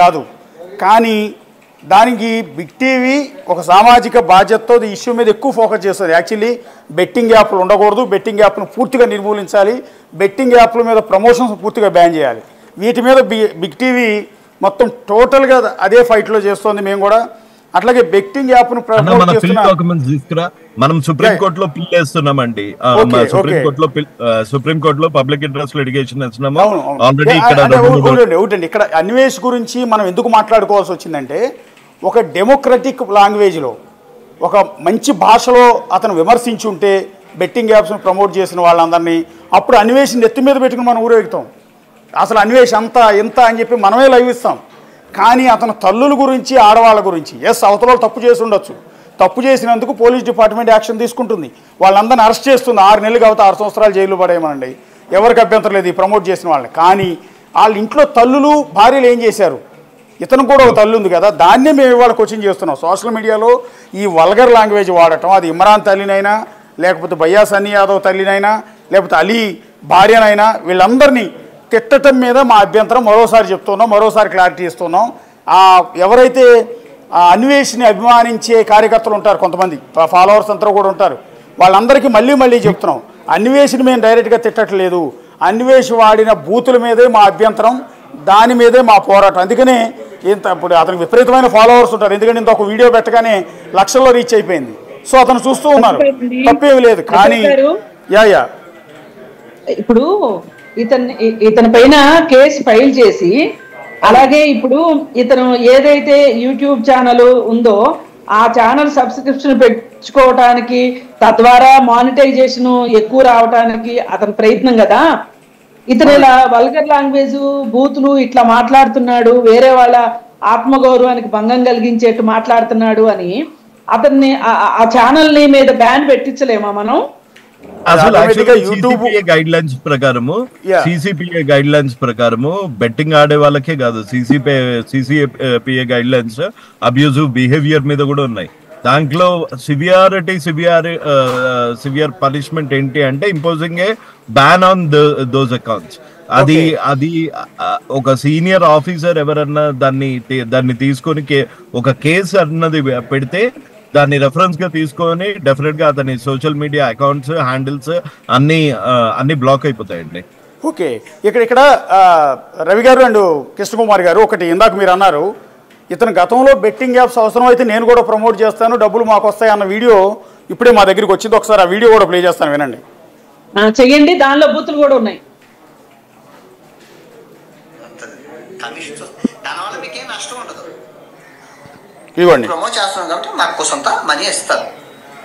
కాదు, కానీ దానికి బిగ్ టీవీ ఒక సామాజిక బాధ్యతతో ఈ ఇష్యూ మీద ఎక్కువ ఫోకస్ చేస్తుంది. యాక్చువల్లీ బెట్టింగ్ యాప్లు ఉండకూడదు, బెట్టింగ్ యాప్ను పూర్తిగా నిర్మూలించాలి, బెట్టింగ్ యాప్ల మీద ప్రమోషన్స్ పూర్తిగా బ్యాన్ చేయాలి. వీటి మీద బిగ్ టీవీ మొత్తం టోటల్గా అదే ఫైట్లో చేస్తుంది. మేము కూడా అట్లాగే బెట్టింగ్ యాప్ను మనం సుప్రీంకోర్టులో పిల్ వేస్తున్నామండి. సుప్రీంకోర్టులో పబ్లిక్ ఇంట్రెస్ట్ లిటిగేషన్ వేస్తున్నాము ఆల్రెడీ. ఇక్కడ అన్వేష్ గురించి మనం ఎందుకు మాట్లాడుకోవాల్సి వచ్చిందంటే, ఒక డెమోక్రటిక్ లాంగ్వేజ్లో ఒక మంచి భాషలో అతను విమర్శించి ఉంటే బెట్టింగ్ యాప్స్ను ప్రమోట్ చేసిన వాళ్ళందరినీ అప్పుడు అన్వేషణ ఎత్తి మీద పెట్టుకుని మనం ఊరేగుతాం. అసలు అన్వేష్ అంత ఇంత అని చెప్పి మనమే లైవ్ ఇస్తాం. కానీ అతను తల్లుల గురించి, ఆడవాళ్ళ గురించి, అవతల తప్పు చేసి ఉండొచ్చు, తప్పు చేసినందుకు పోలీస్ డిపార్ట్మెంట్ యాక్షన్ తీసుకుంటుంది, వాళ్ళందరినీ అరెస్ట్ చేస్తుంది. 6 నెలలు కాబట్టి 6 సంవత్సరాలు జైలు పడేయమనండి, ఎవరికి అభ్యంతరం లేదు ఈ ప్రమోట్ చేసిన వాళ్ళని. కానీ వాళ్ళ ఇంట్లో తల్లులు, భార్యలు ఏం చేశారు? ఇతను కూడా ఒక తల్లి ఉంది కదా, దాన్నే మేము ఇవాళ కోచింగ్ చేస్తున్నాం. సోషల్ మీడియాలో ఈ వల్గర్ లాంగ్వేజ్ వాడటం, అది ఇమ్రాన్ తల్లినైనా, లేకపోతే భయ్యా సన్నీ యాదవ్ తల్లినైనా, లేకపోతే అలీ భార్యనైనా, వీళ్ళందరినీ తిట్టడం మీద మా అభ్యంతరం మరోసారి చెప్తున్నాం, మరోసారి క్లారిటీ ఇస్తున్నాం. ఎవరైతే అన్వేషణని అభిమానించే కార్యకర్తలు ఉంటారు, కొంతమంది ఫాలోవర్స్ అంతా కూడా ఉంటారు, వాళ్ళందరికీ మళ్ళీ చెప్తున్నాం, అన్వేషణ మేము డైరెక్ట్గా తిట్టట్లేదు, అన్వేష్ వాడిన బూతుల మీదే మా అభ్యంతరం, దాని మీదే మా పోరాటం. అందుకనే ఇప్పుడు అతనికి విపరీతమైన ఫాలోవర్స్ ఉంటారు, ఎందుకంటే ఇంత ఒక వీడియో పెట్టగానే లక్షల్లో రీచ్ అయిపోయింది. సో అతను చూస్తూ ఉన్నారు, తప్పేమి లేదు. కానీ ఇప్పుడు ఇతని పైన కేసు ఫైల్ చేసి, అలాగే ఇప్పుడు ఇతను ఏదైతే యూట్యూబ్ ఛానల్ ఉందో ఆ ఛానల్ సబ్స్క్రిప్షన్ పెంచుకోవటానికి, తద్వారా మానిటైజేషన్ ఎక్కువ రావటానికి అతని ప్రయత్నం కదా. ఇతను ఇలా వల్గర్ లాంగ్వేజ్, బూతులు ఇట్లా మాట్లాడుతున్నాడు, వేరే వాళ్ళ ఆత్మగౌరవానికి భంగం కలిగించేట్టు మాట్లాడుతున్నాడు అని అతన్ని ఆ ఛానల్ ని మీద బ్యాన్ పెట్టించలేమా మనం? అసలు సిసిపిఏ గైడ్ లైన్స్ ప్రకారము బెట్టింగ్ ఆడే వాళ్ళకే కాదు, CCPA guide lines abusive behaviour మీద కూడా ఉన్నాయి. దాంట్లో సివియర్ పనిష్మెంట్ ఏంటి అంటే imposing A ban on those accounts. అది ఒక సీనియర్ ఆఫీసర్ ఎవరన్నా దాన్ని తీసుకొని ఒక కేసు అన్నది పెడితే దాన్ని రెఫరెన్స్ గా తీసుకొని డెఫినెట్ గా అతని సోషల్ మీడియా అకౌంట్స్, హ్యాండిల్స్ అన్ని బ్లాక్ అయిపోతాయండి. ఓకే, ఇక్కడ రవి గారు అండ్ కృష్ణకుమార్ గారు, ఒకటి ఇందాక మీరు అన్నారు, ఇతను గతంలో బెట్టింగ్ యాప్స్ అవసరం అయితే నేను కూడా ప్రమోట్ చేస్తాను, డబ్బులు మాకు వస్తాయి అన్న వీడియో ఇప్పుడే మా దగ్గరికి వచ్చింది. ఒకసారి ఆ వీడియో కూడా ప్లే చేస్తాను, వినండి. చెయ్యండి, దానిలో బూతులు కూడా ఉన్నాయి. ఇవ్వండి, ప్రమోట్ చేస్తున్నాం కాబట్టి మాకు కొంత మనీ ఇస్తారు,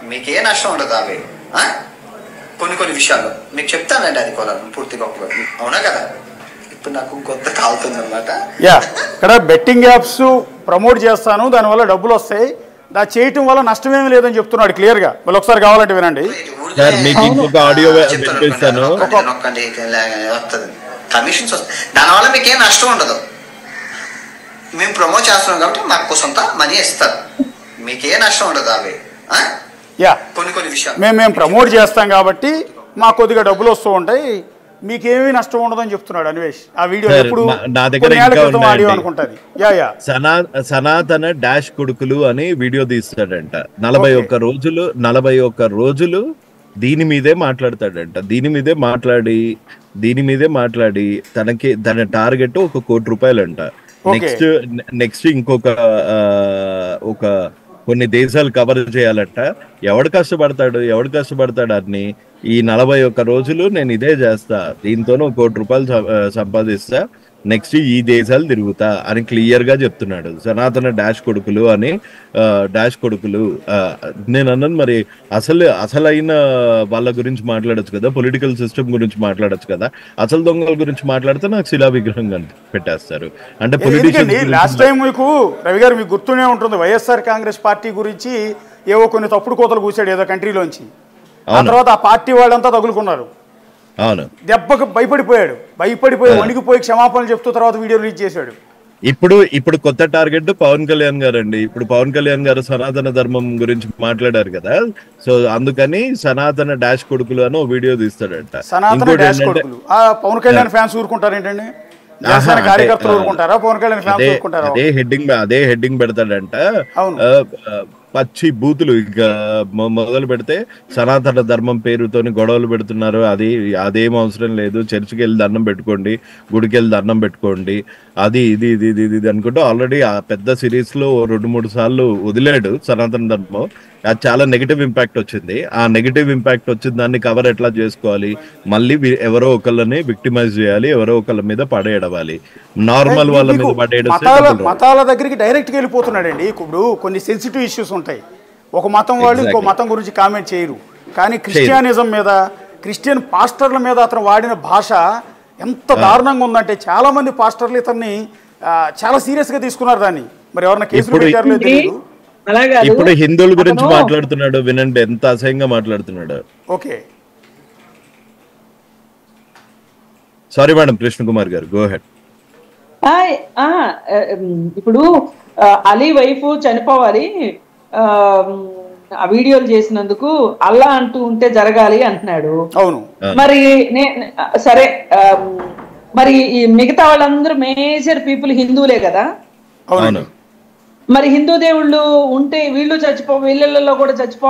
మీకే నష్టం ఉండదు. అవి కొన్ని విషయాలు మీకు చెప్తానండి, అది కూడా పూర్తిగా అవునా కదా. ఇప్పుడు నాకు కొత్త కాలుతుంది అనమాట. ఇక్కడ బెట్టింగ్ యాప్స్ ప్రమోట్ చేస్తాను, దానివల్ల డబ్బులు వస్తాయి, దాన్ని చేయటం వల్ల నష్టమేమి లేదని చెప్తున్నాడు క్లియర్ గా. మళ్ళీ ఒకసారి కావాలంటే వినండి. కమిషన్స్ వస్తాయి, దానివల్ల మీకేం నష్టం ఉండదు. మేము ప్రమోట్ చేస్తున్నాం కాబట్టి మాకు కొంత మనీ ఇస్తారు, మీకే నష్టం ఉండదు. అవి కొన్ని విషయాలు మేము ప్రమోట్ చేస్తాం కాబట్టి మాకు కొద్దిగా డబ్బులు వస్తూ ఉంటాయి, మీకేమీ నష్టం ఉండదని చెప్తున్నాడు అన్వేష్. ఆ వీడియో ఎప్పుడు నా దగ్గర అనుకుంటుంది. సనాతన డాష్ కొడుకులు అని వీడియో తీస్తాడంట. 41 రోజులు దీని మీదే మాట్లాడతాడంట. దీని మీదే మాట్లాడి తన టార్గెట్ 1 కోటి రూపాయలు అంట. నెక్స్ట్ ఇంకొక కొన్ని దేశాలు కవర్ చేయాలంట. ఎవడు కష్టపడతాడు అని ఈ 41 రోజులు నేను ఇదే చేస్తా, దీంతోనే 1 కోటి రూపాయలు సంపాదిస్తా, నెక్స్ట్ ఈ దేశాలు తిరుగుతా అని క్లియర్ గా చెప్తున్నాడు. సనాతన డాష్ కొడుకులు అని. నేను అన్నాను, మరి అసలైన వాళ్ళ గురించి మాట్లాడచ్చు కదా, పొలిటికల్ సిస్టమ్ గురించి మాట్లాడచ్చు కదా, అసలు దొంగల గురించి మాట్లాడితే నాకు శిలా విగ్రహం పెట్టేస్తారు అంటే పొలిటిషియన్స్. లాస్ట్ టైం మీకు రవి గారు మీకు గుర్తునే ఉంటుంది, వైఎస్ఆర్ కాంగ్రెస్ పార్టీ గురించి ఏవో కొన్ని తప్పుడు కోతలు కూసాడు ఏదో కంట్రీలోంచి. ఆ తర్వాత ఆ పార్టీ వాళ్ళంతా తగులుకున్నారు. అవును, దెబ్బకు భయపడిపోయి వణికిపోయి క్షమాపణలు చెప్తూ తర్వాత వీడియో రిలీజ్ చేశాడు. ఇప్పుడు కొత్త టార్గెట్ పవన్ కళ్యాణ్ గారు అండి. ఇప్పుడు పవన్ కళ్యాణ్ గారు సనాతన ధర్మం గురించి మాట్లాడారు కదా, సో అందుకని సనాతన డాష్ కొడుకులు అని వీడియో తీస్తాడంట. పవన్ కళ్యాణ్ ఫ్యాన్స్ ఊరుకుంటారు ఏంటండి? జనసేన కార్యకర్తలు ఊరుకుంటారా, పవన్ కళ్యాణ్ ఫ్యాన్స్ ఊరుకుంటారా? అదే హెడ్డింగ్ పెడతాడంట. పచ్చి బూతులు ఇంకా మొదలు పెడితే సనాతన ధర్మం పేరుతోని గొడవలు పెడుతున్నారు, అదేం అవసరం లేదు, చర్చికి వెళ్ళి దండం పెట్టుకోండి, గుడికి వెళ్ళి దండం పెట్టుకోండి, అది ఇది ఇది ఇది ఇది అనుకుంటూ ఆల్రెడీ ఆ పెద్ద సిరీస్ లో 2-3 సార్లు వదిలాడు సనాతన ధర్మం. అది చాలా నెగిటివ్ ఇంపాక్ట్ వచ్చింది. ఆ నెగిటివ్ ఇంపాక్ట్ వచ్చిన దాన్ని కవర్ ఎట్లా చేసుకోవాలి, మళ్ళీ ఎవరో ఒకళ్ళని విక్టిమైజ్ చేయాలి, ఎవరో ఒకళ్ళ మీద పడేయడవాలి, నార్మల్ వాళ్ళ మీద పడేయడం. మతాల దగ్గరికి డైరెక్ట్ గా వెళ్ళిపోతున్నాడండి. ఇప్పుడు కొన్ని సెన్సిటివ్ ఇష్యూస్ ఉంటాయి, ఒక మతం వాళ్ళు ఇంకో మతం గురించి కామెంట్ చేయరు, కానీ క్రిస్టియానిజం మీద, క్రిస్టియన్ పాస్టర్ల మీద అతను వాడిన భాష ఎంత దారుణంగా ఉందంటే చాలా మంది పాస్టర్లు ఇతన్ని చాలా సీరియస్ గా తీసుకున్నారు దాన్ని. మరి ఎవరన్నా కేసులు పెట్టారో లేదో తెలియదు. ఇప్పుడు హిందువుల గురించి మాట్లాడుతున్నాడు, వినండి ఎంత అసహ్యంగా మాట్లాడుతున్నాడు. Okay, sorry madam, Krishna Kumar గారు గో హెడ్. ఇప్పుడు అలీ వైఫ్ చనిపోవాలి, ఆ వీడియోలు చేసినందుకు అల్లా అంటూ ఉంటే జరగాలి అంటున్నాడు. అవును, మరి సరే, మరి ఈ మిగతా వాళ్ళందరూ మేజర్ పీపుల్ హిందువులే కదా. అవును, మరి హిందూ దేవుళ్ళు ఉంటే వీళ్ళు వీళ్ళల్లో కూడా చచ్చిపో